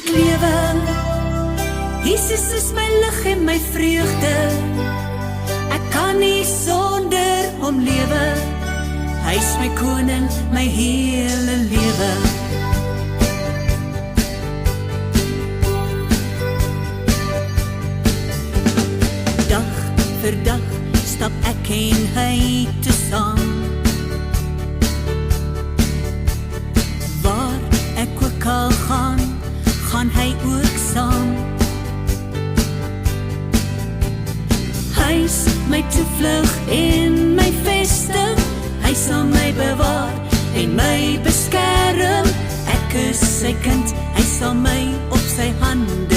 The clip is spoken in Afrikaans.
ek lewe. Jesus is my lig en my vreugde. Ek kan nie sonder hom lewe. Hy is my koning, my hele lewe. Dag vir dag stap ek en hy te saam. Waar ek ook al gaan, gaan hy ook saam. Hy is my toevlug en my vesting. Hy sal my bewaar en my beskerm. Ek is sy kind, hy sal my op sy hande